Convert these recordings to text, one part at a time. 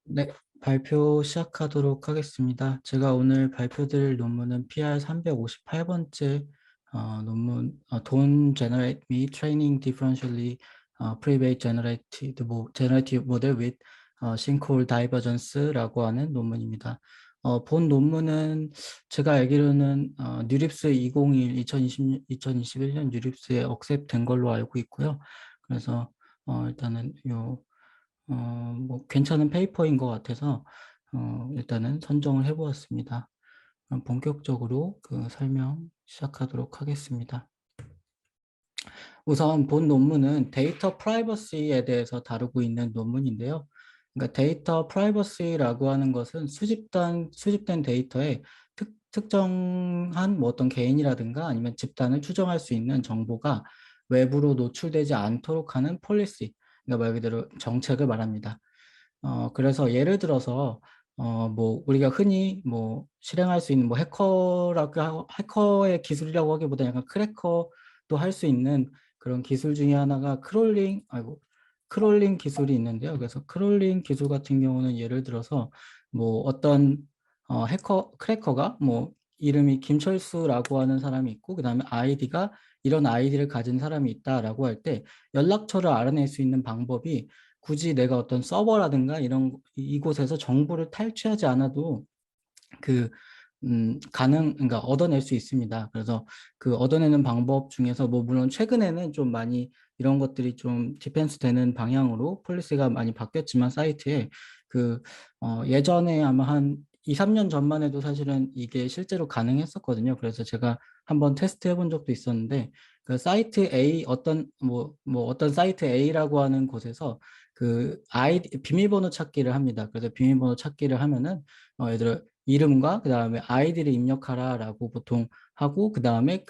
네, 발표 시작하도록 하겠습니다. 제가 오늘 발표드릴 논문은 PR 358번째 논문 Don't Generate Me Training Differentially Private Generative Model with Sinkhole Divergence라고 하는 논문입니다. 본 논문은 제가 알기로는 뉴립스 2021, 2021년 뉴립스에 억셉된 걸로 알고 있고요. 그래서 일단은 뭐 괜찮은 페이퍼인 것 같아서 일단은 선정을 해보았습니다. 그럼 본격적으로 그 설명 시작하도록 하겠습니다. 우선 본 논문은 데이터 프라이버시에 대해서 다루고 있는 논문인데요. 그러니까 데이터 프라이버시라고 하는 것은 수집된 데이터에 특정한 뭐 어떤 개인이라든가 아니면 집단을 추정할 수 있는 정보가 외부로 노출되지 않도록 하는 폴리시, 그러니까 말 그대로 정책을 말합니다. 그래서 예를 들어서, 뭐, 우리가 흔히 뭐, 실행할 수 있는 뭐, 해커의 기술이라고 하기보다 약간 크래커도 할 수 있는 그런 기술 중에 하나가 크롤링 기술이 있는데요. 그래서 크롤링 기술 같은 경우는 예를 들어서 뭐, 어떤, 크래커가 뭐, 이름이 김철수라고 하는 사람이 있고, 그 다음에 아이디가 이런 아이디를 가진 사람이 있다라고 할 때 연락처를 알아낼 수 있는 방법이 굳이 내가 어떤 서버라든가 이곳에서 정보를 탈취하지 않아도 그 그러니까 얻어낼 수 있습니다. 그래서 그 얻어내는 방법 중에서 뭐 물론 최근에는 좀 많이 이런 것들이 좀 디펜스 되는 방향으로 폴리시가 많이 바뀌었지만 사이트에 그 예전에 아마 한 2, 3년 전만 해도 사실은 이게 실제로 가능했었거든요. 그래서 제가 한번 테스트 해본 적도 있었는데 그 사이트 A 어떤 사이트 A라고 하는 곳에서 그 비밀번호 찾기를 합니다. 그래서 비밀번호 찾기를 하면은 예를 들어 이름과 그 다음에 아이디를 입력하라라고 보통 하고 그 다음에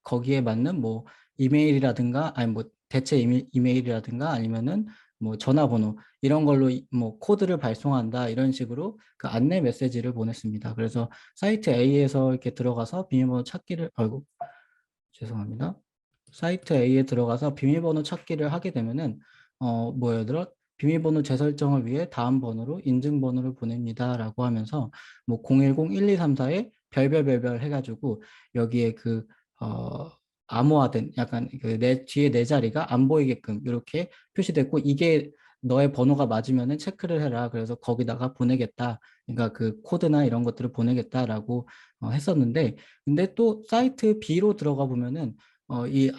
거기에 맞는 뭐 이메일이라든가 아니 뭐 대체 이메일이라든가 아니면은 뭐 전화번호 이런 걸로 뭐 코드를 발송한다 이런 식으로 그 안내 메시지를 보냈습니다. 그래서 사이트 A에서 이렇게 들어가서 비밀번호 찾기를 아이고 죄송합니다. 사이트 A에 들어가서 비밀번호 찾기를 하게 되면은 뭐 예를 들어 비밀번호 재설정을 위해 다음 번호로 인증번호를 보냅니다라고 하면서 뭐 010-1234에 별별별별 해가지고 여기에 암호화된 약간 그 내 뒤에 네 자리가 안 보이게끔 이렇게 표시됐고 이게 너의 번호가 맞으면은 체크를 해라. 그래서 거기다가 보내겠다. 그러니까 그 코드나 이런 것들을 보내겠다라고 했었는데 근데 또 사이트 B로 들어가 보면은 이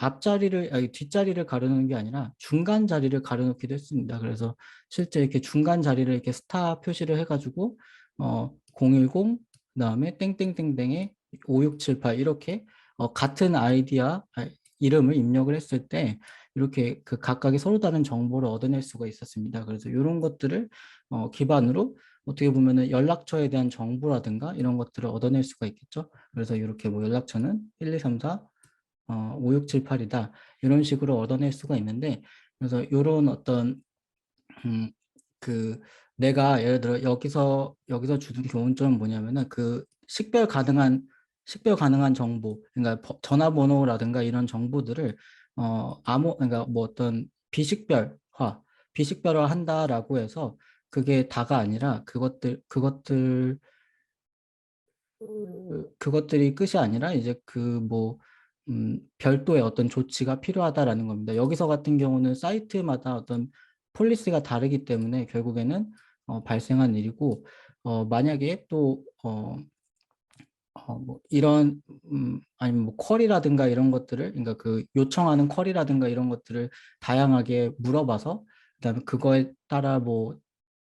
아니, 뒷자리를 가려놓는 게 아니라 중간 자리를 가려놓기도 했습니다. 그래서 실제 이렇게 중간 자리를 이렇게 스타 표시를 해가지고 010 그다음에 땡땡땡땡에 5678 이렇게 같은 이름을 입력을 했을 때 이렇게 그 각각의 서로 다른 정보를 얻어낼 수가 있었습니다. 그래서 이런 것들을 기반으로 어떻게 보면은 연락처에 대한 정보라든가 이런 것들을 얻어낼 수가 있겠죠. 그래서 이렇게 뭐 연락처는 1, 2, 3, 4, 5, 6, 7, 8이다. 이런 식으로 얻어낼 수가 있는데, 그래서 이런 어떤, 음, 그, 내가 예를 들어 여기서 주는 교훈점은 뭐냐면은 식별 가능한 정보, 그러니까 전화번호라든가 이런 정보들을, 그러니까 뭐 어떤 비식별화 한다라고 해서 그게 다가 아니라 그것들이 끝이 아니라 이제 별도의 어떤 조치가 필요하다라는 겁니다. 여기서 같은 경우는 사이트마다 어떤 폴리시가 다르기 때문에 결국에는 발생한 일이고, 만약에 뭐 아니면 뭐 쿼리라든가 이런 것들을, 그러니까 그 요청하는 쿼리라든가 이런 것들을 다양하게 물어봐서, 그다음에 그거에 따라 뭐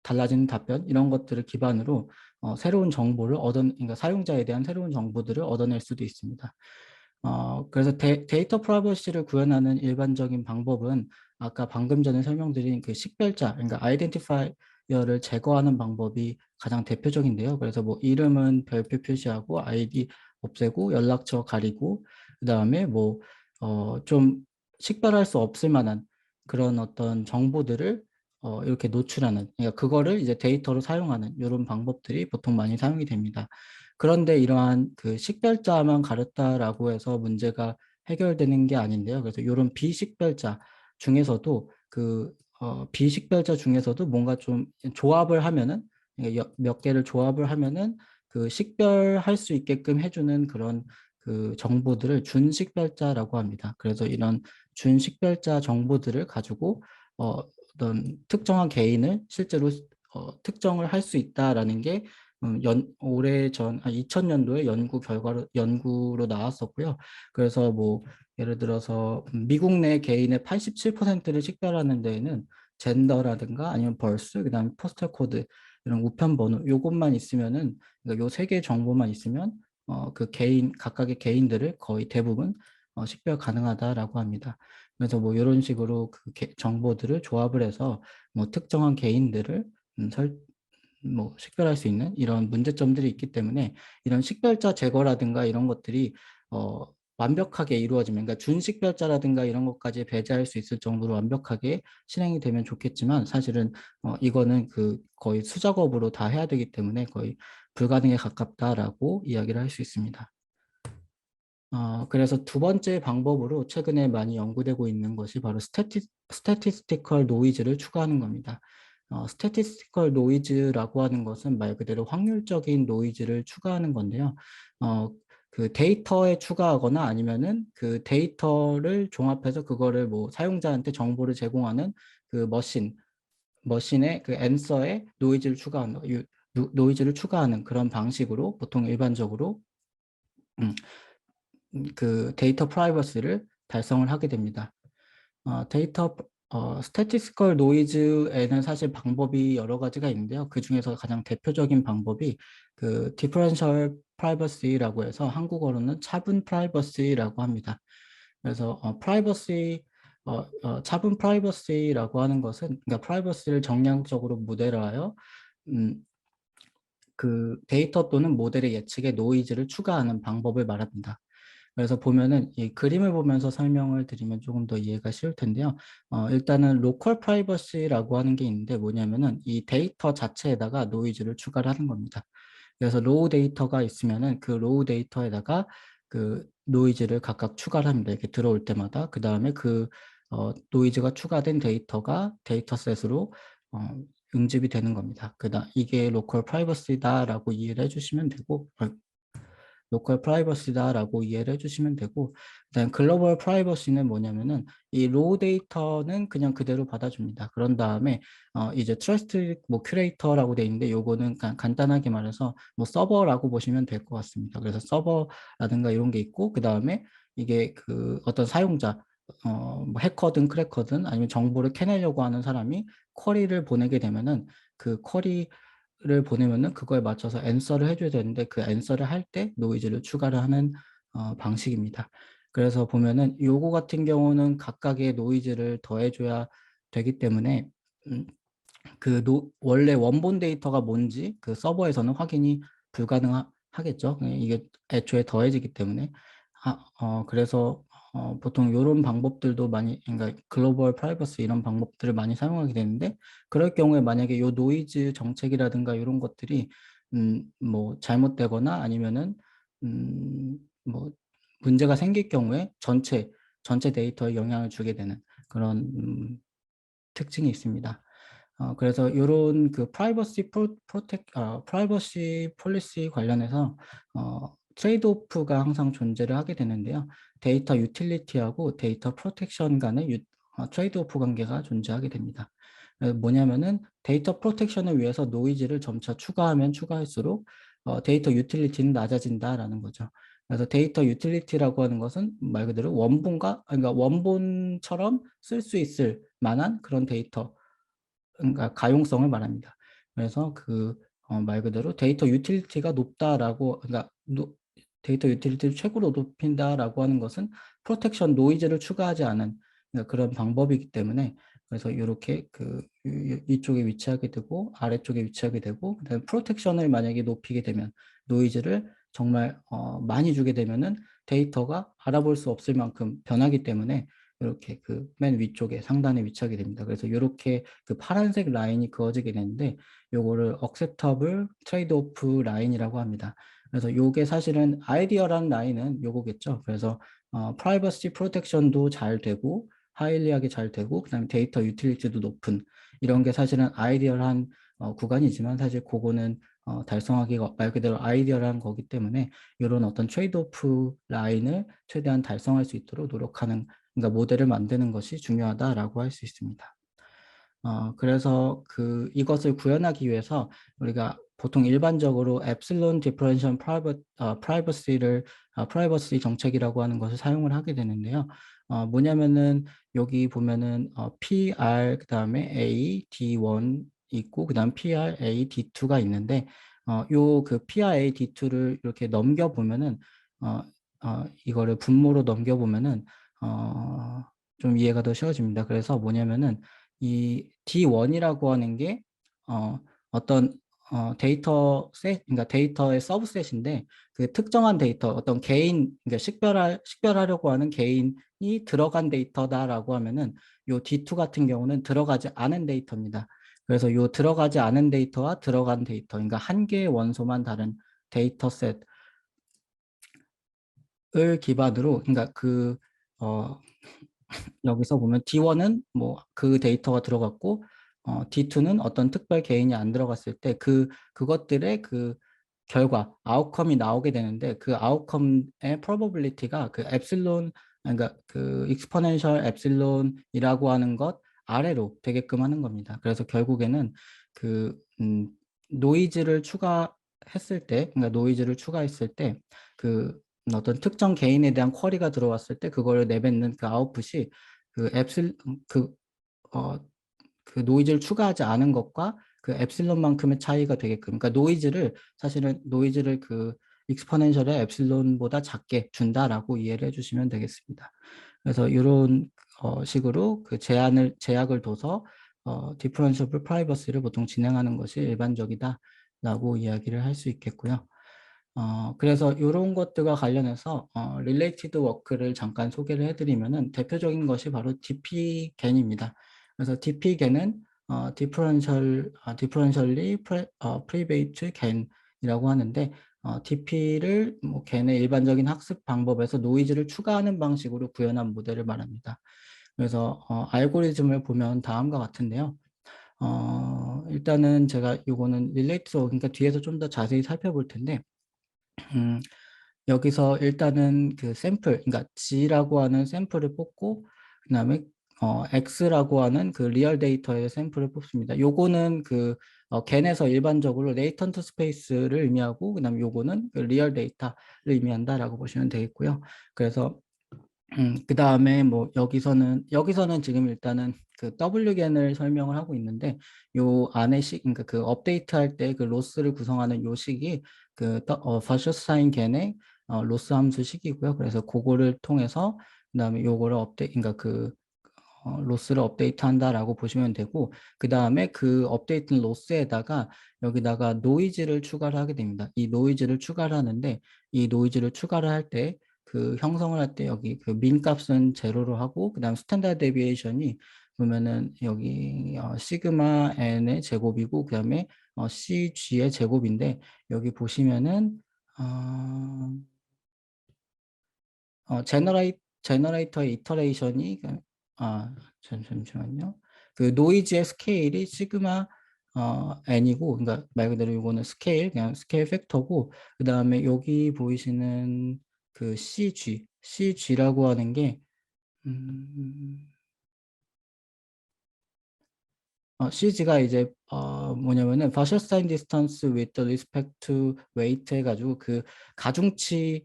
달라지는 답변 이런 것들을 기반으로 새로운 그러니까 사용자에 대한 새로운 정보들을 얻어낼 수도 있습니다. 그래서 데이터 프라이버시를 구현하는 일반적인 방법은 아까 방금 전에 설명드린 그 식별자, 그러니까 아이덴티파이어를 제거하는 방법이 가장 대표적인데요. 그래서 뭐 이름은 별표 표시하고 아이디 없애고 연락처 가리고 그다음에 좀 식별할 수 없을 만한 그런 어떤 정보들을 이렇게 노출하는, 그러니까 그거를 이제 데이터로 사용하는 이런 방법들이 보통 많이 사용이 됩니다. 그런데 이러한 그 식별자만 가렸다라고 해서 문제가 해결되는 게 아닌데요. 그래서 이런 비식별자 중에서도 비식별자 중에서도 뭔가 좀 조합을 하면은 몇 개를 조합을 하면은 그 식별할 수 있게끔 해주는 그런 그 정보들을 준식별자라고 합니다. 그래서 이런 준식별자 정보들을 가지고 어떤 특정한 개인을 실제로 특정을 할 수 있다라는 게 오래전 2000년도에 연구로 나왔었고요. 그래서 뭐 예를 들어서 미국 내 개인의 87%를 식별하는 데에는 젠더라든가 아니면 벌스, 그다음에 포스탈 코드 이런 우편 번호 요것만 있으면은 그러니까 요 세 개의 정보만 있으면 그 개인 각각의 개인들을 거의 대부분 식별 가능하다라고 합니다. 그래서 뭐 이런 식으로 그 정보들을 조합을 해서 뭐 특정한 개인들을 뭐 식별할 수 있는 이런 문제점들이 있기 때문에 이런 식별자 제거라든가 이런 것들이 어, 완벽하게 이루어지면, 그러니까 준식별자라든가 이런 것까지 배제할 수 있을 정도로 완벽하게 실행이 되면 좋겠지만 사실은 이거는 그 거의 수작업으로 다 해야 되기 때문에 거의 불가능에 가깝다라고 이야기를 할 수 있습니다. 그래서 두 번째 방법으로 최근에 많이 연구되고 있는 것이 바로 스태티스티컬 노이즈를 추가하는 겁니다. 스태티스티컬 노이즈라고 하는 것은 말 그대로 확률적인 노이즈를 추가하는 건데요. 그 데이터에 추가하거나 아니면은 그 데이터를 종합해서 그거를 뭐 사용자한테 정보를 제공하는 그 머신의 그 앤서에 노이즈를 추가하는, 노이즈를 추가하는 그런 방식으로 보통 일반적으로 음, 그 데이터 프라이버시를 달성을 하게 됩니다. 스태티스컬 노이즈에는 사실 방법이 여러 가지가 있는데요. 그 중에서 가장 대표적인 방법이 그 디퍼런셜 프라이버시라고 해서 한국어로는 차분 프라이버시라고 합니다. 그래서 차분 프라이버시라고 하는 것은 그러니까 프라이버시를 정량적으로 모델화하여 음, 그 데이터 또는 모델의 예측에 노이즈를 추가하는 방법을 말합니다. 그래서 보면은 이 그림을 보면서 설명을 드리면 조금 더 이해가 쉬울 텐데요. 일단은 로컬 프라이버시라고 하는 게 있는데 뭐냐면은 이 데이터 자체에다가 노이즈를 추가를 하는 겁니다. 그래서 로우 데이터가 있으면은 그 로우 데이터에다가 그 노이즈를 각각 추가를 합니다. 이렇게 들어올 때마다. 그 다음에 그 노이즈가 추가된 데이터가 데이터셋으로 어, 응집이 되는 겁니다. 이게 로컬 프라이버시다라고 이해를 해주시면 되고, 로컬 프라이버시다라고 이해를 해주시면 되고, 그다음 글로벌 프라이버시는 뭐냐면은 이 로우 데이터는 그냥 그대로 받아줍니다. 그런 다음에 이제 트러스트 뭐 큐레이터라고 돼 있는데 요거는 간단하게 말해서 뭐 서버라고 보시면 될 것 같습니다. 그래서 서버라든가 이런 게 있고 그 다음에 이게 그 어떤 사용자 뭐 해커든 크래커든 아니면 정보를 캐내려고 하는 사람이 쿼리를 보내게 되면은 그 쿼리를 보내면은 그거에 맞춰서 앤서를 해줘야 되는데 그 앤서를 할 때 노이즈를 추가를 하는 방식입니다. 그래서 보면은 요거 같은 경우는 각각의 노이즈를 더해줘야 되기 때문에 음, 원래 원본 데이터가 뭔지 그 서버에서는 확인이 불가능하겠죠. 이게 애초에 더해지기 때문에. 그래서 보통 이런 방법들도 많이, 그러니까 글로벌 프라이버시 이런 방법들을 많이 사용하게 되는데 그럴 경우에 만약에 요 노이즈 정책이라든가 이런 것들이 뭐 잘못되거나 아니면은 뭐 문제가 생길 경우에 전체 데이터에 영향을 주게 되는 그런 특징이 있습니다. 그래서 이런 그 프라이버시 폴리시 관련해서 트레이드 오프가 항상 존재를 하게 되는데요. 데이터 유틸리티하고 데이터 프로텍션 간의 트레이드 오프 관계가 존재하게 됩니다. 뭐냐면은 데이터 프로텍션을 위해서 노이즈를 점차 추가하면 추가할수록 데이터 유틸리티는 낮아진다라는 거죠. 그래서 데이터 유틸리티라고 하는 것은 말 그대로 그러니까 원본처럼 쓸 수 있을 만한 그런 데이터, 그러니까 가용성을 말합니다. 그래서 말 그대로 데이터 유틸리티가 높다라고, 그러니까 데이터 유틸리티를 최고로 높인다라고 하는 것은 프로텍션 노이즈를 추가하지 않은 그러니까 그런 방법이기 때문에 그래서 이렇게 이쪽에 위치하게 되고 아래쪽에 위치하게 되고 그다음에 프로텍션을 만약에 높이게 되면 노이즈를 정말 많이 주게 되면은 데이터가 알아볼 수 없을 만큼 변하기 때문에 이렇게 그 맨 위쪽에 상단에 위치하게 됩니다. 그래서 이렇게 그 파란색 라인이 그어지게 되는데 요거를 acceptable trade-off 라인이라고 합니다. 그래서 요게 사실은 아이디어라는 라인은 요거겠죠. 그래서 프라이버시 프로텍션도 잘 되고 하일리하게 잘 되고 그다음에 데이터 유틸리티도 높은 이런 게 사실은 아이디얼한 구간이지만 사실 그거는 달성하기가 말 그대로 아이디얼한 거기 때문에 이런 어떤 트레이드오프 라인을 최대한 달성할 수 있도록 노력하는 그러니까 모델을 만드는 것이 중요하다라고 할 수 있습니다. 그래서 이것을 구현하기 위해서 우리가 보통 일반적으로 엡실론 디퍼런셜 프라이버시 정책이라고 하는 것을 사용을 하게 되는데요. 뭐냐면은 여기 보면은 PR 그다음에 A D1 있고 그다음 PR A D2가 있는데 요 PR A D2를 이렇게 넘겨 보면은 이거를 분모로 넘겨 보면은 좀 이해가 더 쉬워집니다. 그래서 뭐냐면은 이 D1이라고 하는 게 어떤 데이터 셋, 그러니까 데이터의 서브셋인데 그 특정한 데이터, 어떤 개인, 그러니까 식별하려고 하는 개인이 들어간 데이터다라고 하면은 요 D2 같은 경우는 들어가지 않은 데이터입니다. 그래서 요 들어가지 않은 데이터와 들어간 데이터, 그러니까 한 개의 원소만 다른 데이터셋을 기반으로, 그러니까 여기서 보면 D1은 뭐 그 데이터가 들어갔고 D2는 어떤 특별 개인이 안 들어갔을 때 그것들의 그 결과 아웃컴이 나오게 되는데 그 아웃컴의 probability가 그 엡실론 그러니까 그 익스포넨셜 엡실론이라고 하는 것 아래로 되게끔 하는 겁니다. 그래서 결국에는 그 노이즈를 추가했을 때 그러니까 노이즈를 추가했을 때 그 어떤 특정 개인에 대한 쿼리가 들어왔을 때 그거를 내뱉는 그 아웃풋이 그 엡실 그 어, 그 노이즈를 추가하지 않은 것과 그 엡실론만큼의 차이가 되게끔 그러니까 노이즈를 그 익스포넨셜의 엡실론보다 작게 준다라고 이해를 해주시면 되겠습니다. 그래서 이런 식으로 그 제약을 둬서 디퍼런셜 프라이버시를 보통 진행하는 것이 일반적이다라고 이야기를 할 수 있겠고요. 그래서 이런 것들과 관련해서 릴레이티드 워크를 잠깐 소개를 해드리면은 대표적인 것이 바로 DPGAN입니다. 그래서 DPGAN은 디퍼런셜리 프리베이트 겐이라고 하는데 DP를 뭐 겐의 일반적인 학습 방법에서 노이즈를 추가하는 방식으로 구현한 모델을 말합니다. 그래서 알고리즘을 보면 다음과 같은데요. 일단은 제가 요거는 릴레이티드 워크 그러니까 뒤에서 좀 더 자세히 살펴볼 텐데 음, 여기서 일단은 그 샘플, 그러니까 G라고 하는 샘플을 뽑고, 그다음에 X라고 하는 그 리얼 데이터의 샘플을 뽑습니다. 요거는 겐에서 일반적으로 레이턴트 스페이스를 의미하고, 그다음에 요거는 그 리얼 데이터를 의미한다라고 보시면 되겠고요. 그래서 그 다음에 뭐 여기서는 지금 일단은 그 W겐을 설명을 하고 있는데 요 안에 그러니까 그 업데이트 할 때 그 로스를 구성하는 요 식이 버셔스타인 겐의 로스 함수 식이고요. 그래서 그거를 통해서 그다음에 요거를 그러니까 로스를 업데이트 한다라고 보시면 되고 그 다음에 그 업데이트 로스에다가 여기다가 노이즈를 추가를 하게 됩니다. 이 노이즈를 추가를 하는데 이 노이즈를 추가를 할 때 그 형성을 할 때 여기 그 민 값은 제로로 하고 그 다음 스탠다드 데비에이션이 보면은 여기 시그마 n의 제곱이고 그 다음에 CG의 제곱인데 여기 보시면은 제너레이터의 이터레이션이 잠시만요. 그 노이즈의 스케일이 시그마 n이고 그러니까 말 그대로 이거는 그냥 스케일 팩터고 그다음에 여기 보이시는 그 CG라고 하는 게 CG가 이제 뭐냐면은 Wasserstein distance with respect to weight 해가지고 그 가중치에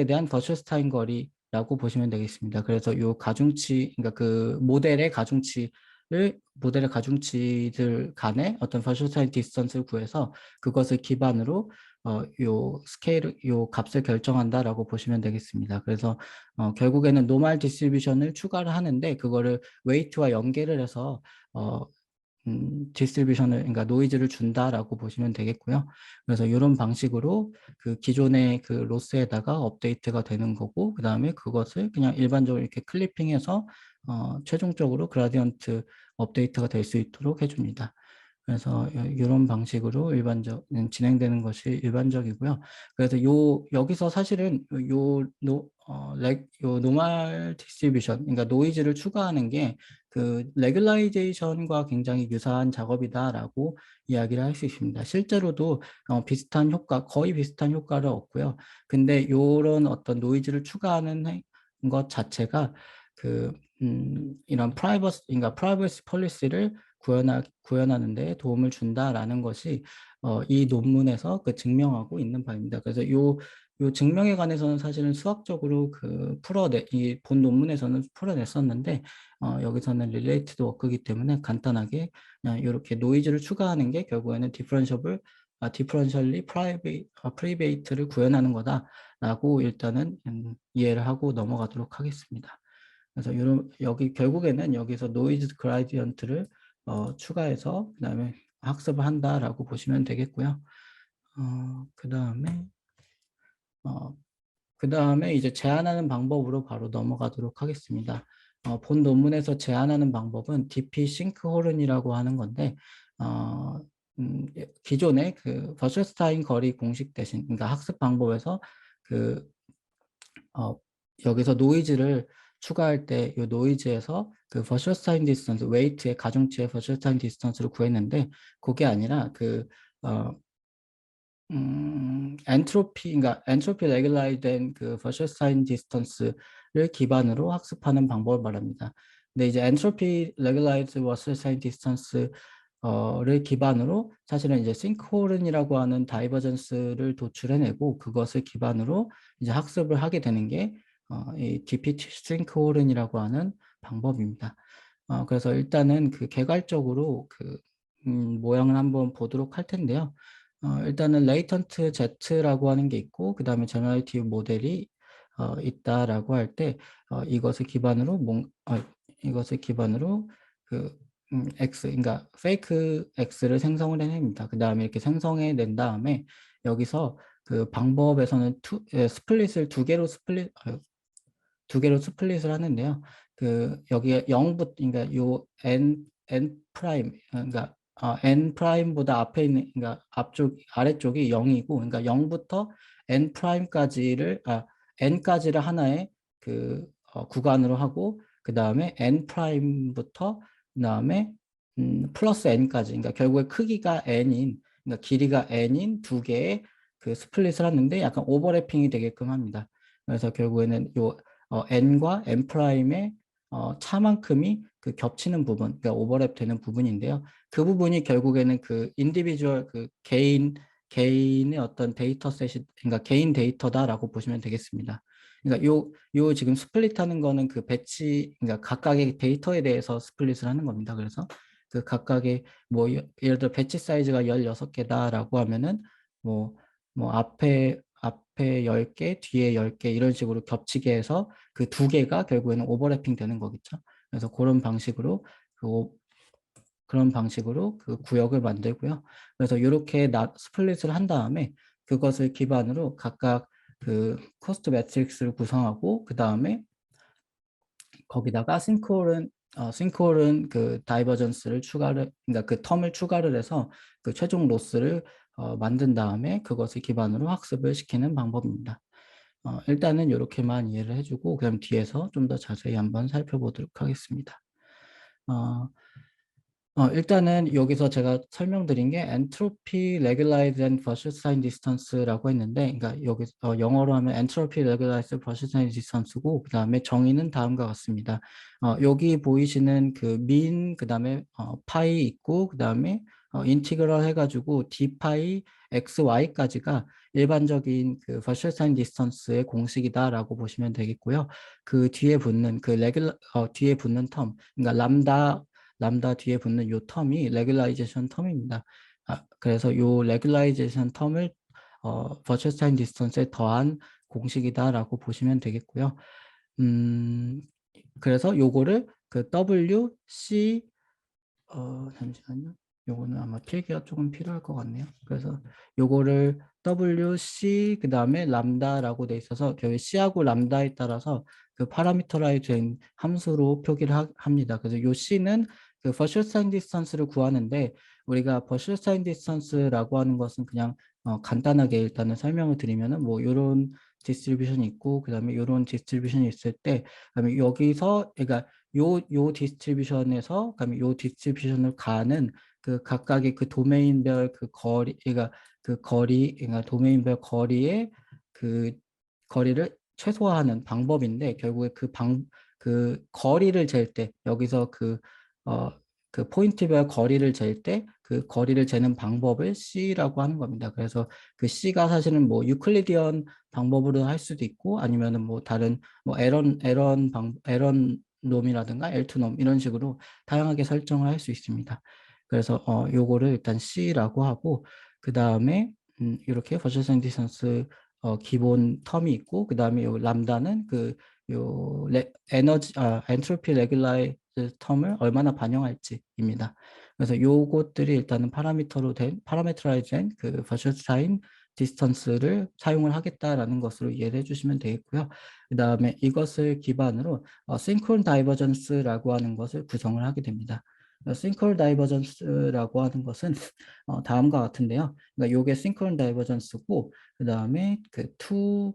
대한 버셔스타인 거리라고 보시면 되겠습니다. 그래서 요 가중치 그러니까 그 모델의 가중치들 간의 어떤 버셔스타인 디스턴스를 구해서 그것을 기반으로 요 값을 결정한다라고 보시면 되겠습니다. 그래서 결국에는 노멀 디스트리뷰션을 추가를 하는데 그거를 웨이트와 연계를 해서 디스트리뷰션을 그러니까 노이즈를 준다라고 보시면 되겠고요. 그래서 이런 방식으로 그 기존의 그 로스에다가 업데이트가 되는 거고 그 다음에 그것을 그냥 일반적으로 이렇게 클리핑해서 최종적으로 그라디언트 업데이트가 될 수 있도록 해줍니다. 그래서 이런 방식으로 진행되는 것이 일반적이고요. 그래서 여기서 사실은 요 노멀 디스트리뷰션, 그러니까 노이즈를 추가하는 게 그 레귤라이제이션과 굉장히 유사한 작업이다라고 이야기를 할 수 있습니다. 실제로도 비슷한 효과, 거의 비슷한 효과를 얻고요. 근데 이런 어떤 노이즈를 추가하는 것 자체가 그 이런 그러니까 프라이버시 폴리시를 구현하는 데 도움을 준다라는 것이 이 논문에서 그 증명하고 있는 바입니다. 그래서 요 증명에 관해서는 사실은 수학적으로 이 본 논문에서는 풀어냈었는데 여기서는 릴레이티드 워크이기 때문에 간단하게 그냥 이렇게 노이즈를 추가하는 게 결국에는 디퍼런셜리 프리베이트를 구현하는 거다라고 일단은 이해를 하고 넘어가도록 하겠습니다. 그래서 여기 결국에는 여기서 노이즈 그라디언트를 추가해서 그다음에 학습을 한다라고 보시면 되겠고요. 그다음에 이제 제안하는 방법으로 바로 넘어가도록 하겠습니다. 본 논문에서 제안하는 방법은 DP 싱크홀은이라고 하는 건데 기존의 그 버셔스타인 거리 공식 대신, 그러니까 학습 방법에서 그 여기서 노이즈를 추가할 때 이 노이즈에서 그 버셔스타인 디스턴스, 웨이트의 가중치의 버셔스타인 디스턴스를 구했는데 그게 아니라 그러니까 엔트로피 레귤라이된 그 버셔스타인 디스턴스를 기반으로 학습하는 방법을 말합니다. 근데 이제 엔트로피 레귤라이즈 버셔스타인 디스턴스를 기반으로 사실은 이제 싱크홀은이라고 하는 다이버전스를 도출해내고 그것을 기반으로 이제 학습을 하게 되는 게 이 GPT 싱크홀은이라고 하는 방법입니다. 그래서 일단은 그 개괄적으로 모양을 한번 보도록 할 텐데요. 일단은 레이턴트 Z라고 하는 게 있고 그 다음에 제너레이티브 모델이 있다라고 할 때 이것을 기반으로 그 X, 그러니까 페이크 X를 생성을 해냅니다. 그 다음에 이렇게 생성해낸 다음에 여기서 그 방법에서는 스플릿을 두 개로 스플릿을 하는데요. 그 여기에 0부터, 그러니까 요 n 프라임, 그러니까 n 프라임보다 앞에 있는, 그러니까 아래쪽이 0이고, 그러니까 0부터 n 프라임까지를 n까지를 하나의 구간으로 하고, 그 다음에 n 프라임부터 그 다음에 플러스 n까지, 그러니까 결국에 크기가 n인, 그러니까 길이가 n인 두 개의 그 스플릿을 하는데 약간 오버래핑이 되게끔 합니다. 그래서 결국에는 n과 n 프라임의 차만큼이 그 겹치는 부분, 그러니까 오버랩 되는 부분인데요. 그 부분이 결국에는 그 인디비주얼 개인의 어떤 데이터셋이, 그러니까 개인 데이터다라고 보시면 되겠습니다. 그러니까 요 지금 스플릿하는 거는 그 그러니까 각각의 데이터에 대해서 스플릿을 하는 겁니다. 그래서 그 각각의 뭐 예를 들어 배치 사이즈가 16개다라고 하면은 뭐 앞에 10개, 뒤에 10개 이런 식으로 겹치게 해서 그 두 개가 결국에는 오버래핑 되는 거겠죠. 그래서 그런 방식으로 그 구역을 만들고요. 그래서 이렇게 스플릿을 한 다음에 그것을 기반으로 각각 그 코스트 매트릭스를 구성하고 그 다음에 거기다가 싱크홀은 그 다이버전스를 그러니까 그 텀을 추가를 해서 그 최종 로스를 만든 다음에 그것을 기반으로 학습을 시키는 방법입니다. 일단은 이렇게만 이해를 해주고 그럼 뒤에서 좀 더 자세히 한번 살펴보도록 하겠습니다. 일단은 여기서 제가 설명드린 게 entropy regularized and Bose-Einstein distance라고 했는데, 그러니까 여기 영어로 하면 entropy regularized Bose-Einstein distance고, 그 다음에 정의는 다음과 같습니다. 여기 보이시는 그 mean, 그 다음에 파이 있고, 그 다음에 인티그럴 해가지고 d 파이 xy까지가 일반적인 그 Bose-Einstein distance의 공식이다라고 보시면 되겠고요. 그 뒤에 붙는 뒤에 붙는 텀, 그러니까 람다 뒤에 붙는 요 텀이 레귤라이제이션 텀입니다. 그래서 요 레귤라이제이션 텀을 버추얼 타임 디스턴스에 더한 공식이다라고 보시면 되겠고요. 그래서 요거를 그 WC 잠시만요. 요거는 아마 필기가 조금 필요할 것 같네요. 그래서 요거를 WC 그 다음에 람다라고 돼 있어서 여기 C하고 람다에 따라서 그 파라미터라이즈 된 함수로 표기를 합니다. 그래서 요 C는 그 virtual time distance를 구하는데 우리가 virtual time distance라고 하는 것은 그냥 간단하게 일단은 설명을 드리면은 뭐 이런 디스트리뷰션이 있고 그다음에 이런 디스트리뷰션이 있을 때 그다음에 여기서 그러니까 요 디스트리뷰션에서 그다음에 요 디스트리뷰션을 가는 그 각각의 그 도메인별 그 거리 그러니까 그 거리 그러니까 도메인별 거리의 그 거리를 최소화하는 방법인데 결국에 그 거리를 잴 때 여기서 그 포인트별 거리를 잴 때 그 거리를 재는 방법을 C라고 하는 겁니다. 그래서 그 C가 사실은 뭐 유클리디언 방법으로 할 수도 있고 아니면은 뭐 다른 뭐 에런 놈이라든가 L2 놈 이런 식으로 다양하게 설정을 할 수 있습니다. 그래서 요거를 일단 C라고 하고 그 다음에 이렇게 버추얼 디스턴스 기본 텀이 있고 그 다음에 요 람다는 요 엔트로피 레귤라이즈 텀을 얼마나 반영할지입니다. 그래서 요것들이 일단은 파라메트라이즈 된그 버추얼 타임 디스턴스를 사용을 하겠다라는 것으로 이해를 해주시면 되겠고요. 그 다음에 이것을 기반으로 싱크론 다이버전스라고 하는 것을 구성을 하게 됩니다. 싱크론 다이버전스라고 하는 것은 다음과 같은데요. 그러니까 요게 싱크론 다이버전스고 그 다음에 그 two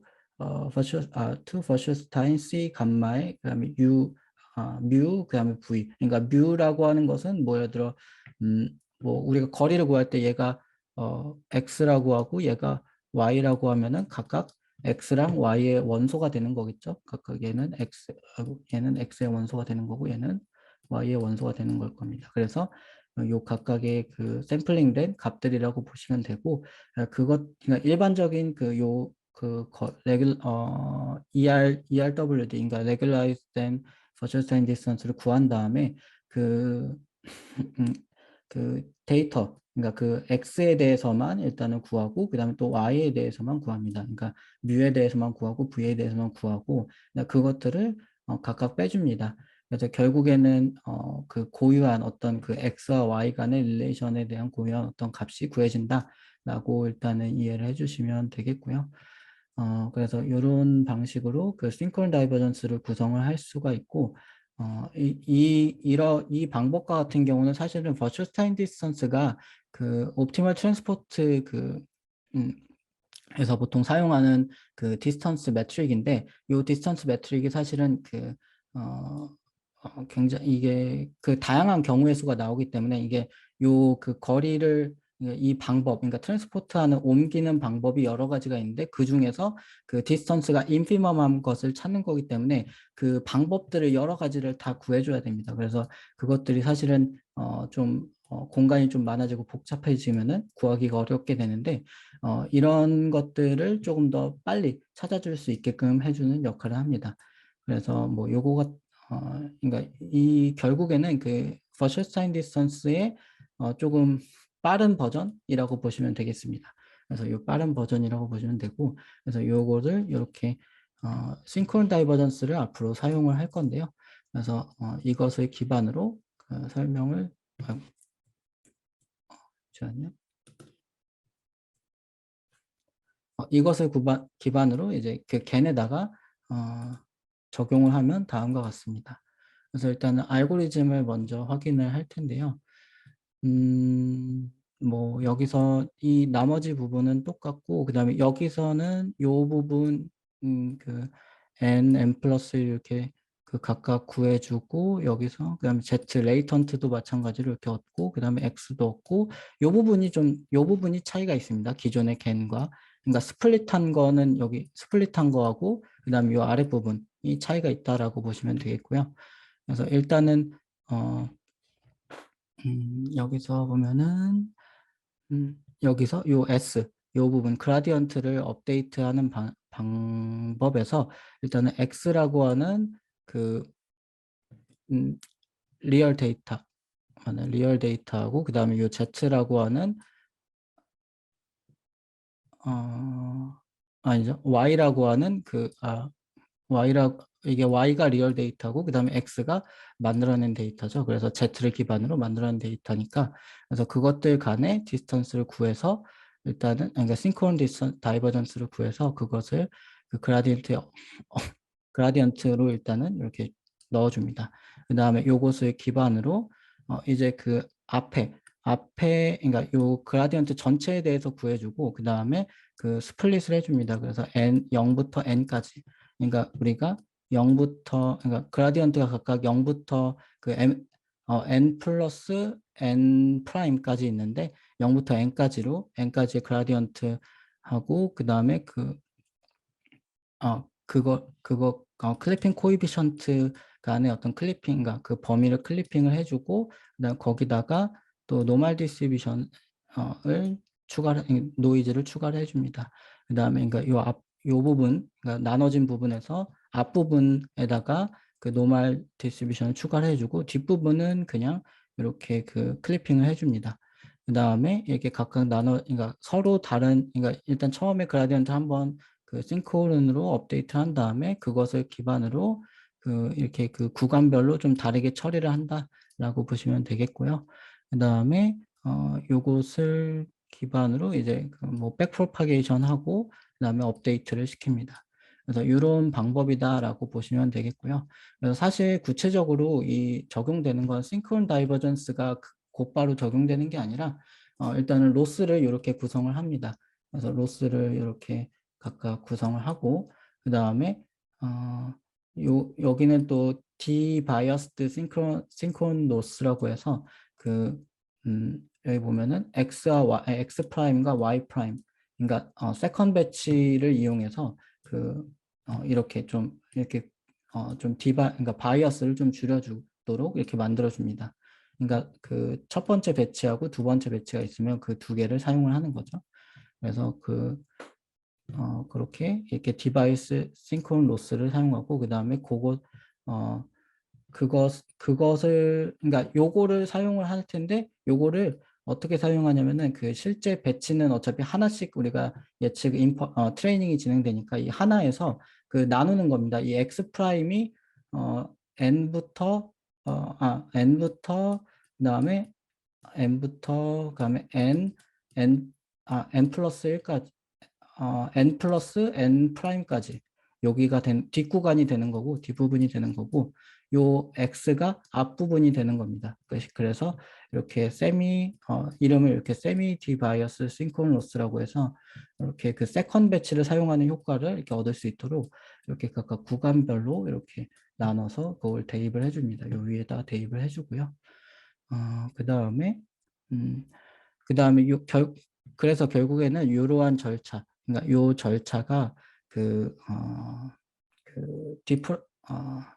versus time c 감마의 그다음에 뮤 그다음에 v 그러니까 뮤라고 하는 것은 뭐 예를 들어 뭐 우리가 거리를 구할 때 얘가 x라고 하고 얘가 y라고 하면은 각각 x랑 y의 원소가 되는 거겠죠. 각각 얘는 x의 원소가 되는 거고 얘는 y의 원소가 되는 걸 겁니다. 그래서 요 각각의 그 샘플링된 값들이라고 보시면 되고 그러니까 일반적인 ERWD 그러니까 Regularized Virtual Time Distance를 구한 다음에 그 그 데이터 그러니까 그 x에 대해서만 일단은 구하고 그다음에 또 y에 대해서만 구합니다. 그러니까 뮤에 대해서만 구하고 v에 대해서만 구하고 그러니까 그것들을 각각 빼줍니다. 그래서 결국에는 그 고유한 어떤 그 x와 y 간의 릴레이션에 대한 고유한 어떤 값이 구해진다라고 일단은 이해를 해주시면 되겠고요. 그래서 이런 방식으로 그 싱크론 다이버전스를 구성을 할 수가 있고 이 방법과 같은 경우는 사실은 버추얼 타임 디스턴스가 그 옵티멀 트랜스포트 음, 에서 보통 사용하는 그 디스턴스 매트릭인데 이 디스턴스 매트릭이 사실은 굉장히 이게 그 다양한 경우의 수가 나오기 때문에 이게 요 그 거리를 이 방법 그러니까 트랜스포트하는 옮기는 방법이 여러 가지가 있는데 그 중에서 그 디스턴스가 인피멈한 것을 찾는 거기 때문에 그 방법들을 여러 가지를 다 구해줘야 됩니다. 그래서 그것들이 사실은 좀 공간이 좀 많아지고 복잡해지면은 구하기가 어렵게 되는데 이런 것들을 조금 더 빨리 찾아줄 수 있게끔 해주는 역할을 합니다. 그래서 뭐 요거가 그러니까 이 결국에는 그 virtual time distance의 조금 빠른 버전이라고 보시면 되겠습니다. 그래서 이 빠른 버전이라고 보시면 되고, 그래서 요거를 이렇게 싱크론 다이버전스를 앞으로 사용을 할 건데요. 그래서 이것을 기반으로 그 설명을 잠시만요. 이것을 기반으로 이제 그 겐에다가 적용을 하면 다음과 같습니다. 그래서 일단은 알고리즘을 먼저 확인을 할 텐데요. 뭐 여기서 이 나머지 부분은 똑같고 그 다음에 여기서는 요 부분 그 n 플러스 이렇게 그 각각 구해주고 여기서 그 다음에 z 레이턴트도 마찬가지로 이렇게 얻고 그 다음에 x도 얻고 요 부분이 차이가 있습니다. 기존의 겐과 그러니까 스플릿한 거는 여기 스플릿한 거하고 그 다음에 요 아랫부분이 차이가 있다라고 보시면 되겠고요. 그래서 일단은 여기서 보면은 여기서 요 S 요 부분 그라디언트를 업데이트하는 방법에서 일단은 X라고 하는 그 리얼 데이터하고 그 다음에 요 Z라고 하는 아니죠 Y라고 하는 이게 Y가 리얼 데이터고 그 다음에 X가 만들어낸 데이터죠. 그래서 Z를 기반으로 만들어낸 데이터니까 그래서 그것들 간의 디스턴스를 구해서 일단은 그러니까 싱크론 다이버전스를 구해서 그것을 그 그라디언트로 일단은 이렇게 넣어줍니다. 그 다음에 요것을 기반으로 이제 그 그러니까 요 그라디언트 전체에 대해서 구해주고 그 다음에 그 스플릿을 해줍니다. 그래서 n 0부터 n까지. 그러니까 우리가 0부터 그러니까 그라디언트가 각각 0부터 그 n 플러스 n 프라임까지 있는데 0부터 n까지의 그라디언트 하고 그 다음에 클리핑 코에피션트 간의 어떤 클리핑과 그 범위를 클리핑을 해주고 그다음 거기다가 또 노멀 디스트리뷰션을 노이즈를 추가를 해줍니다. 그다음에 그러니까 요 부분 그러니까 나눠진 부분에서 앞부분에다가 그 노멀 디스트리뷰션을 추가를 해주고 뒷부분은 그냥 이렇게 그 클리핑을 해줍니다. 그 다음에 이렇게 각각 그러니까 서로 다른, 그러니까 일단 처음에 그라디언트 한번 그 싱크홀은으로 업데이트 한 다음에 그것을 기반으로 이렇게 그 구간별로 좀 다르게 처리를 한다라고 보시면 되겠고요. 그 다음에 요것을 기반으로 이제 그뭐 백프로파게이션 하고 그 다음에 업데이트를 시킵니다. 그래서 이런 방법이다라고 보시면 되겠고요. 그래서 사실 구체적으로 이 적용되는 건 싱크론 다이버전스가 곧바로 적용되는 게 아니라 일단은 로스를 이렇게 구성을 합니다. 그래서 로스를 이렇게 각각 구성을 하고 그 다음에 여기는 또 디바이어스드 싱크론 로스라고 해서 여기 보면은 x 프라임과 y 프라임 그러니까 세컨 배치를 이용해서 이렇게 좀 그러니까 바이어스를 좀 줄여주도록 이렇게 만들어줍니다. 그러니까 그 첫 번째 배치하고 두 번째 배치가 있으면 그 두 개를 사용을 하는 거죠. 그래서 그렇게 이렇게 디바이스 싱크론 로스를 사용하고 그 다음에 어, 그것을 그러니까 요거를 사용을 할 텐데 요거를 어떻게 사용하냐면은 그 실제 배치는 어차피 하나씩 우리가 트레이닝이 진행되니까 이 하나에서 그 나누는 겁니다. 이 x 프라임이 n부터 n부터 그다음에 그다음에 n 플러스 1까지 n 플러스 n 프라임까지 여기가 뒷구간이 되는 거고 뒷부분이 되는 거고 요 x가 앞부분이 되는 겁니다. 그래서 이렇게 이름을 이렇게 세미 디바이어스 싱크론 로스라고 해서 이렇게 그 세컨 배치를 사용하는 효과를 이렇게 얻을 수 있도록 이렇게 각각 구간별로 이렇게 나눠서 그걸 대입을 해줍니다. 요 위에다가 대입을 해주고요. 그 다음에 음, 그 다음에 그래서 결국에는 이러한 절차, 그러니까 요 절차가 그, 어,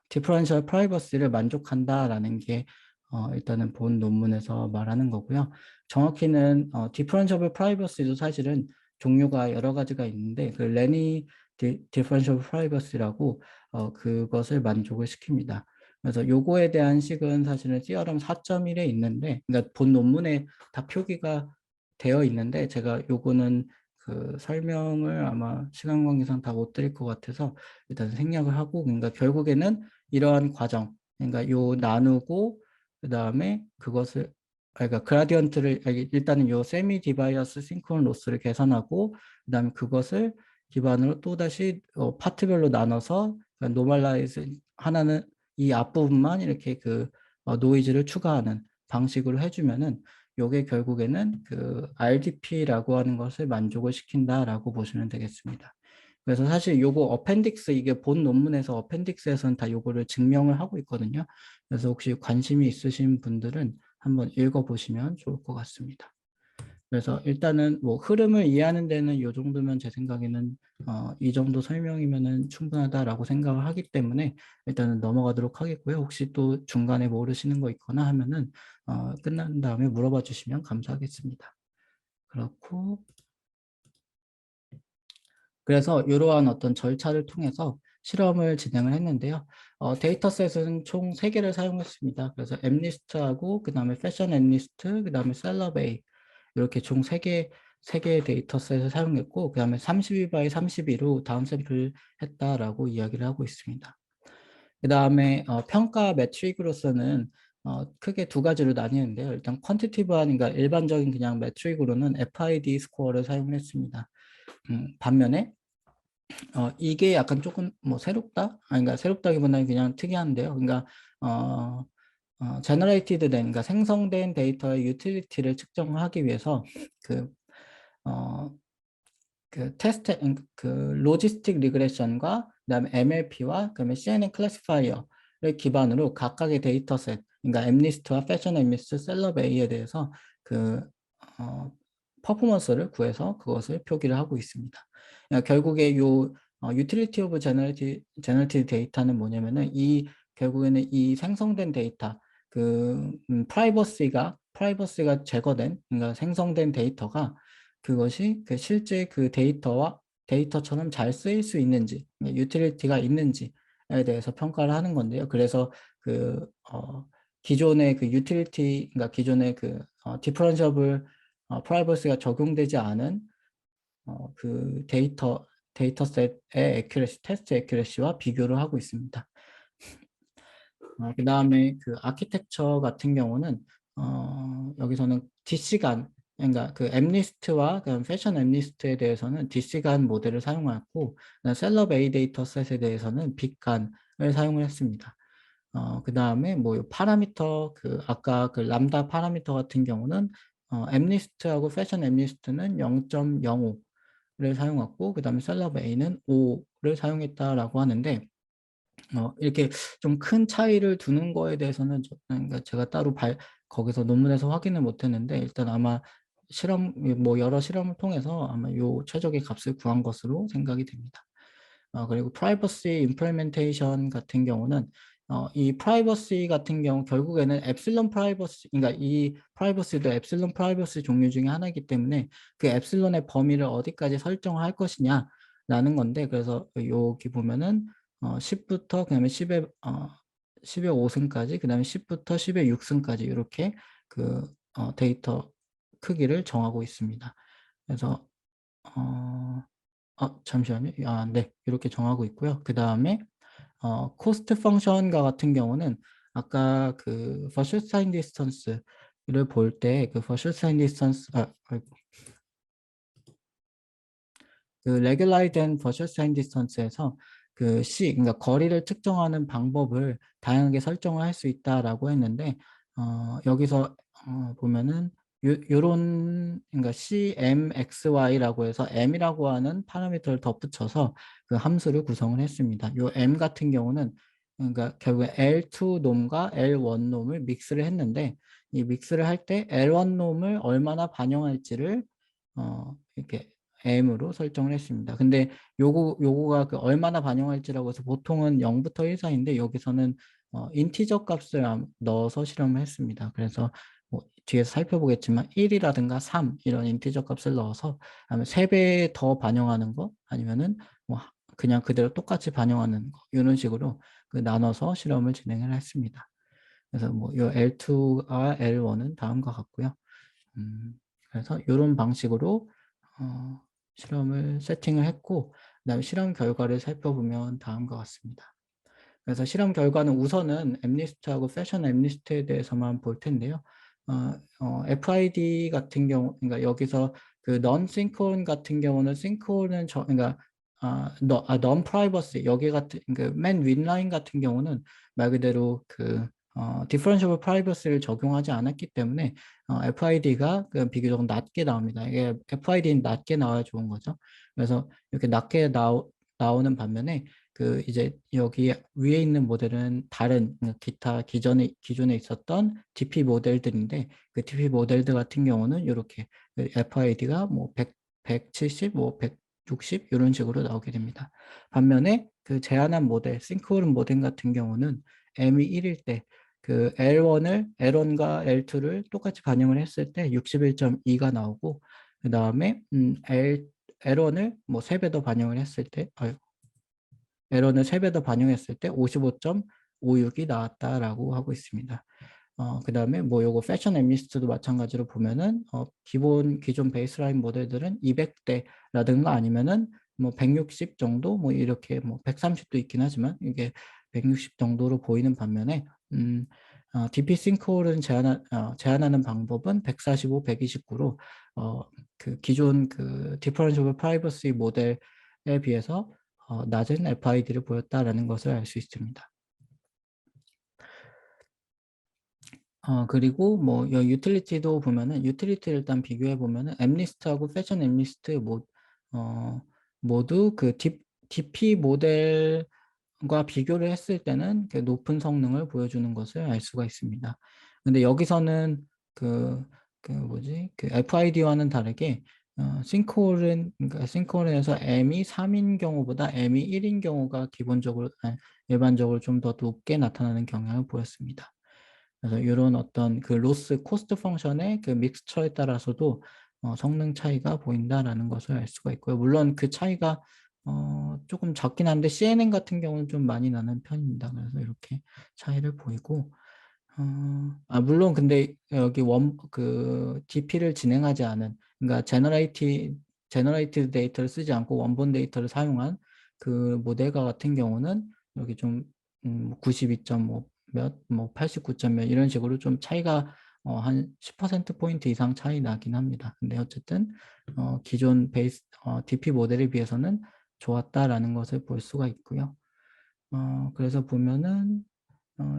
디퍼런셜 프라이버시를 만족한다라는 게 일단은 본 논문에서 말하는 거고요. 정확히는 디퍼런셜 프라이버시도 사실은 종류가 여러 가지가 있는데 그 레니 디퍼런셜 프라이버시라고 그것을 만족을 시킵니다. 그래서 요거에 대한 식은 사실은 CRM 4.1에 있는데, 그러니까 본 논문에 다 표기가 되어 있는데 제가 요거는 그 설명을 아마 시간 관계상 다 못 드릴 것 같아서 일단 생략을 하고 그러니까 결국에는 이러한 과정 그러니까 요 나누고 그 다음에 그러니까 그라디언트를 일단은 요 세미 디바이어스 싱크론 로스를 계산하고 그 다음에 그것을 기반으로 또다시 파트별로 나눠서 노멀라이즈 하나는 이 앞부분만 이렇게 노이즈를 추가하는 방식으로 해주면은 요게 결국에는 그 RDP라고 하는 것을 만족을 시킨다라고 보시면 되겠습니다. 그래서 사실 요거 어펜딕스 이게 본 논문에서 어펜딕스에서는 다 요거를 증명을 하고 있거든요. 그래서 혹시 관심이 있으신 분들은 한번 읽어보시면 좋을 것 같습니다. 그래서 일단은 뭐 흐름을 이해하는 데는 요 정도면 제 생각에는 이 정도 설명이면은 충분하다라고 생각을 하기 때문에 일단은 넘어가도록 하겠고요. 혹시 또 중간에 모르시는 거 있거나 하면은 끝난 다음에 물어봐 주시면 감사하겠습니다. 그렇고 그래서 이러한 어떤 절차를 통해서 실험을 진행을 했는데요. 데이터셋은 총 3개를 사용했습니다. 그래서 엠리스트하고 그 다음에 패션 엠리스트, 그 다음에 셀러베이 이렇게 총 3개의 데이터셋을 사용했고 그 다음에 32 x 32로 다운샘플 했다라고 이야기를 하고 있습니다. 그 다음에 평가 매트릭으로서는 크게 두 가지로 나뉘는데요. 일단 퀀티티브한 그러니까 일반적인 그냥 매트릭으로는 FID 스코어를 사용했습니다. 반면에 이게 약간 조금 뭐 새롭다? 아니, 그러니까 새롭다기보다는 그냥 특이한데요. 그러니까 generated 된, 그러니까 생성된 데이터의 유틸리티를 측정하기 위해서 그, 어, 그 테스트, 그 로지스틱 리그레션과 그다음에 MLP와 그다음에 CNN 클래시파이어를 기반으로 각각의 데이터셋, 그러니까 엠리스트와 패션 엠리스트, 셀럽 A에 대해서 그 어, 퍼포먼스를 구해서 그것을 표기를 하고 있습니다. 그러니까 결국에 요 유틸리티 오브 제너레티브 데이터는 뭐냐면은 이 결국에는 이 생성된 데이터 그 프라이버시가 제거된 그러니까 생성된 데이터가 그것이 그 실제 그 데이터처럼 잘 쓰일 수 있는지, 유틸리티가 있는지에 대해서 평가를 하는 건데요. 그래서 그 기존의 그 유틸리티, 그러니까 기존의 그 디퍼런셔블 프라이버시가 적용되지 않은 그 데이터셋의 애큐레시, 테스트 애큐레시와 비교를 하고 있습니다. 그 다음에 그 아키텍처 같은 경우는 여기서는 D시간, 그러니까 그 엠리스트와 그 패션 엠리스트에 대해서는 D시간 모델을 사용하고 셀럽 A 데이터셋에 대해서는 빅간을 사용을 했습니다. 그 다음에 뭐 파라미터 그 아까 그 람다 파라미터 같은 경우는 엠리스트하고 패션 엠리스트는 0.05를 사용했고 그 다음에 셀럽 A는 5를 사용했다라고 하는데 이렇게 좀 큰 차이를 두는 거에 대해서는 그러니까 제가 따로 거기서 논문에서 확인을 못했는데 일단 아마 뭐 여러 실험을 통해서 아마 요 최적의 값을 구한 것으로 생각이 됩니다. 그리고 프라이버시 임플리멘테이션 같은 경우는 이 프라이버시 같은 경우 결국에는 엡실론 프라이버시, 그러니까 이 프라이버시도 엡실론 프라이버시 종류 중에 하나이기 때문에 그 엡실론의 범위를 어디까지 설정할 것이냐라는 건데 그래서 여기 보면은 10부터 그다음에 10의 5승까지 그다음에 10부터 10의 6승까지 이렇게 그 데이터 크기를 정하고 있습니다. 그래서 잠시만요. 네. 이렇게 정하고 있고요. 그 다음에, 코스트 펑션과 같은 경우는 아까 그 버슛 사인 디스턴스를 볼 때 그 버슛 사인 디스턴스, 그 regularized and virtual sign distance에서 그 그러니까 거리를 측정하는 방법을 다양하게 설정을 할 수 있다라고 했는데, 여기서 보면은 요런 그러니까 CMXY라고 해서 M이라고 하는 파라미터를 덧붙여서 그 함수를 구성을 했습니다. 요 M 같은 경우는 그러니까 결국에 L2 놈과 L1 놈을 믹스를 했는데 이 믹스를 할 때 L1 놈을 얼마나 반영할지를 이렇게 M으로 설정을 했습니다. 근데 요거가 그 얼마나 반영할지라고 해서 보통은 0부터 1 사이인데 여기서는 인티저 값을 넣어서 실험을 했습니다. 그래서 뭐 뒤에서 살펴보겠지만 1이라든가 3 이런 인티저 값을 넣어서 3배 더 반영하는 거 아니면은 뭐 그냥 그대로 똑같이 반영하는 거 이런 식으로 그 나눠서 실험을 진행을 했습니다. 그래서 뭐요 L2와 L1은 다음과 같고요. 그래서 이런 방식으로 어, 실험을 세팅을 했고 그다음에 실험 결과를 살펴보면 다음과 같습니다. 그래서 실험 결과는 우선은 엠리스트하고 패션 엠리스트에 대해서만 볼 텐데요. FID 같은 경우, 그러니까 여기서 그 non synchron 같은 경우는 synchron은 그러니까 non privacy 여기 같은 그맨 윗라인 같은 경우는 말 그대로 그 differentiable privacy를 적용하지 않았기 때문에 FID가 그 비교적 낮게 나옵니다. 이게 FID는 낮게 나와야 좋은 거죠. 그래서 이렇게 낮게 나오는 반면에 그 이제 여기 위에 있는 모델은 다른 기타 기존에 있었던 DP 모델들인데 그 DP 모델들 같은 경우는 이렇게 FID가 뭐 170, 뭐 160 이런 식으로 나오게 됩니다. 반면에 그 제한한 모델, 싱크홀 모델 같은 경우는 M이 1일 때 그 L1과 L2를 똑같이 반영을 했을 때 61.2가 나오고 그 다음에 L1을 뭐 3배 더 반영을 했을 때 에러는 3배 더 반영했을 때 55.56이 나왔다라고 하고 있습니다. 그 다음에 뭐 요거 패션 엠리스트도 마찬가지로 보면은 기존 베이스라인 모델들은 200대라든가 아니면은 뭐 160 정도 뭐 이렇게 뭐 130도 있긴 하지만 이게 160 정도로 보이는 반면에 DP 싱크홀은 제한하는 방법은 145, 129로 그 기존 그 디퍼런셜 프라이버시 모델에 비해서 낮은 FID를 보였다라는 것을 알 수 있습니다. 그리고 뭐 여 유틸리티도 보면은 유틸리티 일단 비교해 보면은 엠리스트하고 패션 엠리스트 모두 그 DP 모델과 비교를 했을 때는 그 높은 성능을 보여주는 것을 알 수가 있습니다. 근데 여기서는 그 FID와는 다르게 그러니까 싱크홀은에서 M이 3인 경우보다 M이 1인 경우가 일반적으로 좀 더 높게 나타나는 경향을 보였습니다. 그래서 이런 어떤 그 로스 코스트 펑션의 그 믹스처에 따라서도 성능 차이가 보인다라는 것을 알 수가 있고요. 물론 그 차이가 조금 적긴 한데 CNN 같은 경우는 좀 많이 나는 편입니다. 그래서 이렇게 차이를 보이고 물론 근데 여기 DP를 진행하지 않은 그러니까 제너레이티드 데이터를 쓰지 않고 원본 데이터를 사용한 그 모델과 같은 경우는 여기 좀 92.5 몇, 뭐 89점 몇 이런 식으로 좀 차이가 한 10%포인트 이상 차이 나긴 합니다. 근데 어쨌든 기존 DP 모델에 비해서는 좋았다라는 것을 볼 수가 있고요. 그래서 보면은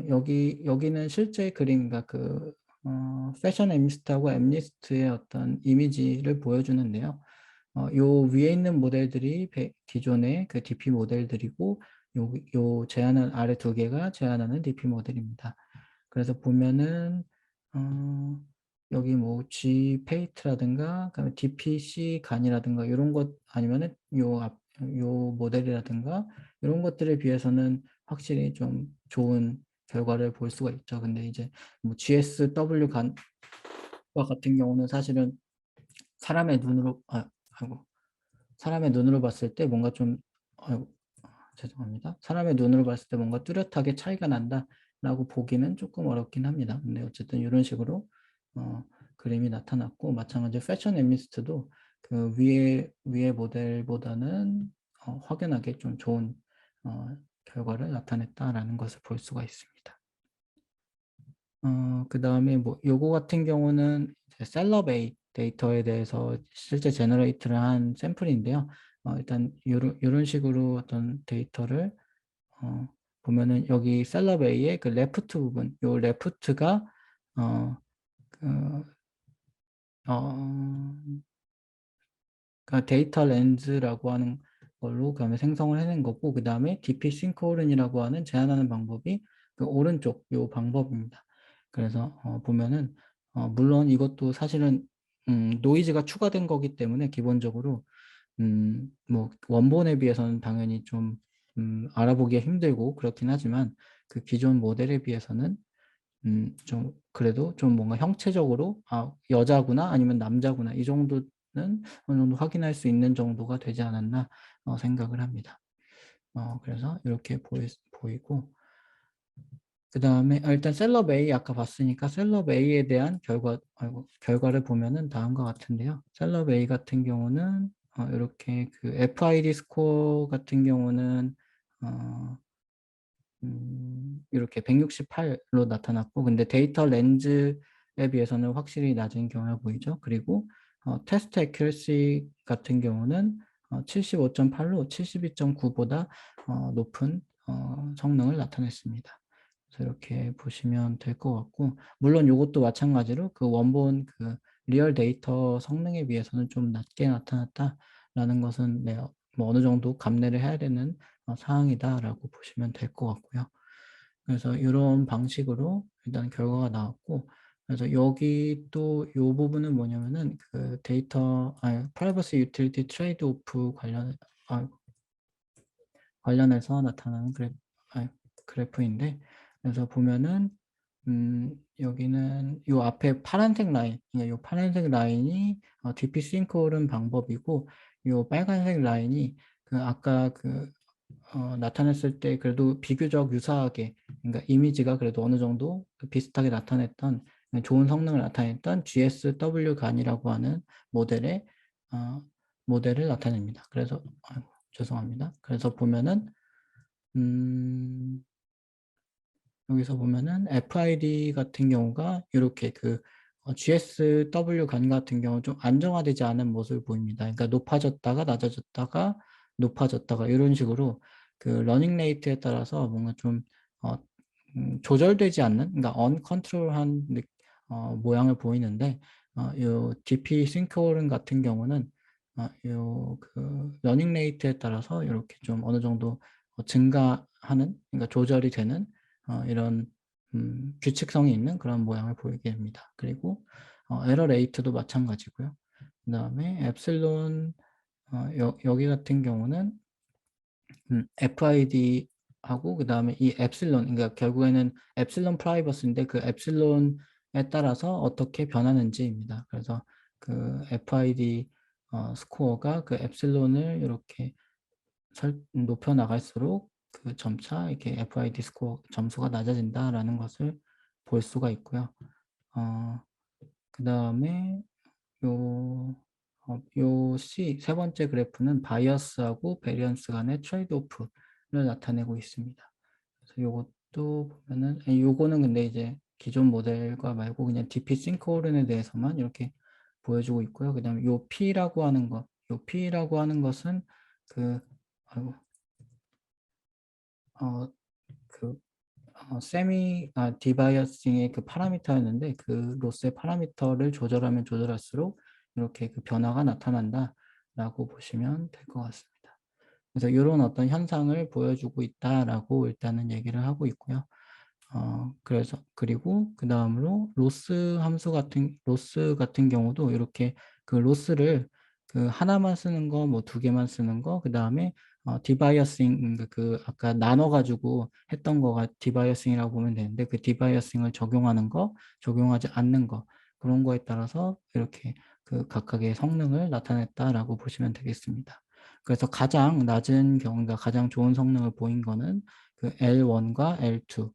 여기는 실제 그림, 그러니까 패션 엠리스트하고 엠리스트의 어떤 이미지를 보여주는데요. 요 위에 있는 모델들이 기존의 그 DP 모델들이고 요 제한은 아래 두 개가 제한하는 DP 모델입니다. 그래서 보면은 여기 뭐 G 페이트라든가 그다음에 DPC 간이라든가 이런 것 아니면은 요 모델이라든가 이런 것들에 비해서는 확실히 좀 좋은 결과를 볼 수가 있죠. 근데 이제 뭐 GSW 간과 같은 경우는 사실은 사람의 눈으로 아이고 사람의 눈으로 봤을 때 뭔가 좀 아이고 죄송합니다. 사람의 눈으로 봤을 때 뭔가 뚜렷하게 차이가 난다라고 보기는 조금 어렵긴 합니다. 근데 어쨌든 이런 식으로 그림이 나타났고 마찬가지로 패션 엠리스트도 그 위에 모델보다는 확연하게 좀 좋은 결과를 나타냈다라는 것을 볼 수가 있습니다. 그 다음에 뭐 요거 같은 경우는 셀럽A 데이터에 대해서 실제 제너레이트를 한 샘플인데요. 일단 요런 식으로 어떤 데이터를 보면은 여기 셀럽A의 그 레프트 부분, 요 레프트가 어, 그, 어, 그러니까 데이터 렌즈라고 하는 걸로 그다음에 생성을 해낸 거고 그 다음에 DP 싱크홀은이라고 하는 제한하는 방법이 그 오른쪽 요 방법입니다. 그래서 보면은 물론 이것도 사실은 노이즈가 추가된 거기 때문에 기본적으로 뭐 원본에 비해서는 당연히 좀 알아보기가 힘들고 그렇긴 하지만 그 기존 모델에 비해서는 좀 그래도 좀 뭔가 형체적으로 여자구나 아니면 남자구나 이 정도는 어느 정도 확인할 수 있는 정도가 되지 않았나 생각을 합니다. 그래서 이렇게 보이고 그 다음에 일단 셀럽 A 아까 봤으니까 셀럽 A에 대한 결과를 보면은 다음과 같은데요. 셀럽 A 같은 경우는 이렇게 그 FID 스코어 같은 경우는 이렇게 168로 나타났고 근데 데이터 렌즈에 비해서는 확실히 낮은 경우가 보이죠. 그리고 테스트 애큐러시 같은 경우는 75.8로 72.9보다 높은 성능을 나타냈습니다. 그래서 이렇게 보시면 될 것 같고 물론 이것도 마찬가지로 그 원본 그 리얼 데이터 성능에 비해서는 좀 낮게 나타났다라는 것은 뭐 어느 정도 감내를 해야 되는 사항이다라고 보시면 될 것 같고요. 그래서 이런 방식으로 일단 결과가 나왔고 그래서 여기 또 이 부분은 뭐냐면은 그 프라이버시 유틸리티 트레이드 오프 관련해서 나타나는 그래프인데 그래서 보면은 여기는 요 앞에 파란색 라인, 그러니까 요 파란색 라인이 DP 싱크홀은 방법이고 요 빨간색 라인이 그 아까 나타냈을 때 그래도 비교적 유사하게 그러니까 이미지가 그래도 어느 정도 비슷하게 나타냈던 좋은 성능을 나타냈던 GSW 간이라고 하는 모델의 모델을 나타냅니다. 그래서 죄송합니다. 그래서 보면은 여기서 보면은 FID 같은 경우가 이렇게 GSW 간 같은 경우 좀 안정화되지 않은 모습을 보입니다. 그러니까 높아졌다가 낮아졌다가 높아졌다가 이런 식으로 그 러닝 레이트에 따라서 뭔가 좀 조절되지 않는, 그러니까 uncontrol한 모양을 보이는데, 요 DP 싱크홀은 같은 경우는 요 그 러닝 레이트에 따라서 이렇게 좀 어느 정도 증가하는, 그러니까 조절이 되는 이런 규칙성이 있는 그런 모양을 보이게 됩니다. 그리고 에러 레이트도 마찬가지고요. 그다음에 엡실론 여기 같은 경우는 FID하고 그다음에 이 엡실론, 그러니까 결국에는 엡실론 프라이버시인데 그 엡실론에 따라서 어떻게 변하는지입니다. 그래서 그 FID 스코어가 그 엡실론을 이렇게 높여 나갈수록 그 점차 이렇게 FID 스코어 점수가 낮아진다라는 것을 볼 수가 있고요. 그다음에 요 세 번째 그래프는 바이어스하고 베리언스 간의 트레이드오프를 나타내고 있습니다. 그래서 요것도 보면은, 요거는 근데 이제 기존 모델과 말고 그냥 DP 싱크홀에 대해서만 이렇게 보여주고 있고요. 그 다음에 요 P라고 하는 것, 요 P라고 하는 것은 그, 아이고, 그 디바이어싱의 그 파라미터였는데 그 로스의 파라미터를 조절하면 조절할수록 이렇게 그 변화가 나타난다라고 보시면 될 것 같습니다. 그래서 이런 어떤 현상을 보여주고 있다라고 일단은 얘기를 하고 있고요. 그래서 그리고 그 다음으로 로스 같은 경우도 이렇게 그 로스를 그 하나만 쓰는 거, 뭐 두 개만 쓰는 거, 그 다음에 디바이어싱, 그 아까 나눠가지고 했던 거가 디바이어싱이라고 보면 되는데 그 디바이어싱을 적용하는 거, 적용하지 않는 거, 그런 거에 따라서 이렇게 그 각각의 성능을 나타냈다라고 보시면 되겠습니다. 그래서 가장 낮은 경우가 가장 좋은 성능을 보인 거는 그 L1과 L2,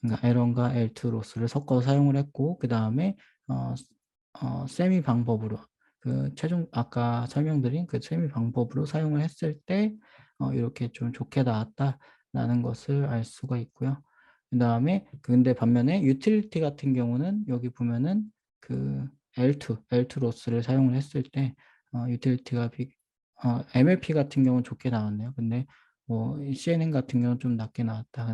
그러니까 L1과 L2 로스를 섞어서 사용을 했고, 그 다음에 세미 방법으로 그 최종 아까 설명드린 그 세미 방법으로 사용을 했을 때 이렇게 좀 좋게 나왔다라는 것을 알 수가 있고요. 그 다음에 근데 반면에 유틸리티 같은 경우는 여기 보면은 그 L2 로스를 사용을 했을 때 유틸리티가 MLP 같은 경우는 좋게 나왔네요. 근데 뭐 CNN 같은 경우는 좀 낮게 나왔다.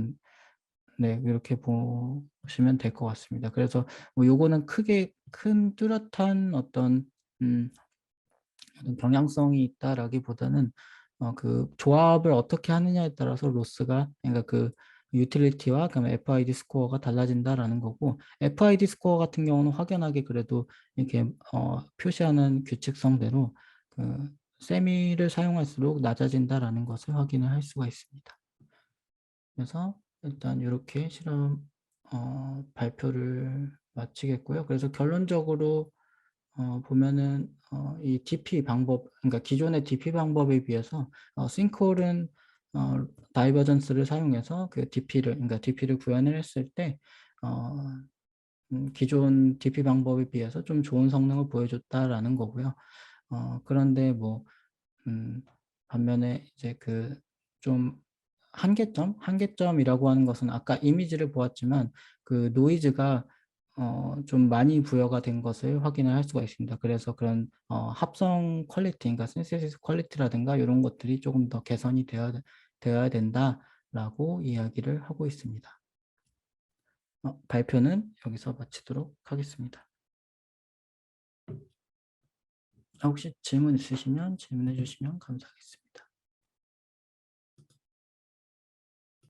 네, 이렇게 보시면 될 것 같습니다. 그래서 뭐 요거는 크게 큰 뚜렷한 어떤 경향성이 있다라기보다는 그 조합을 어떻게 하느냐에 따라서 로스가, 그러니까 그 유틸리티와 그다음에 FID 스코어가 달라진다라는 거고, FID 스코어 같은 경우는 확연하게 그래도 이렇게 표시하는 규칙성대로 그 세미를 사용할수록 낮아진다라는 것을 확인을 할 수가 있습니다. 그래서 일단 이렇게 실험 발표를 마치겠고요. 그래서 결론적으로 보면은 이 DP 방법, 그러니까 기존의 DP 방법에 비해서 싱크홀은 다이버전스를 사용해서 그 그러니까 DP를 구현을 했을 때 기존 DP 방법에 비해서 좀 좋은 성능을 보여줬다라는 거고요. 그런데 뭐 반면에 이제 그 좀 한계점이라고 하는 것은 아까 이미지를 보았지만 그 노이즈가 좀 많이 부여가 된 것을 확인을 할 수가 있습니다. 그래서 그런 합성 퀄리티, 그러니까 신세시스 퀄리티라든가 이런 것들이 조금 더 개선이 되어야 된다라고 이야기를 하고 있습니다. 발표는 여기서 마치도록 하겠습니다. 혹시 질문 있으시면 질문해 주시면 감사하겠습니다.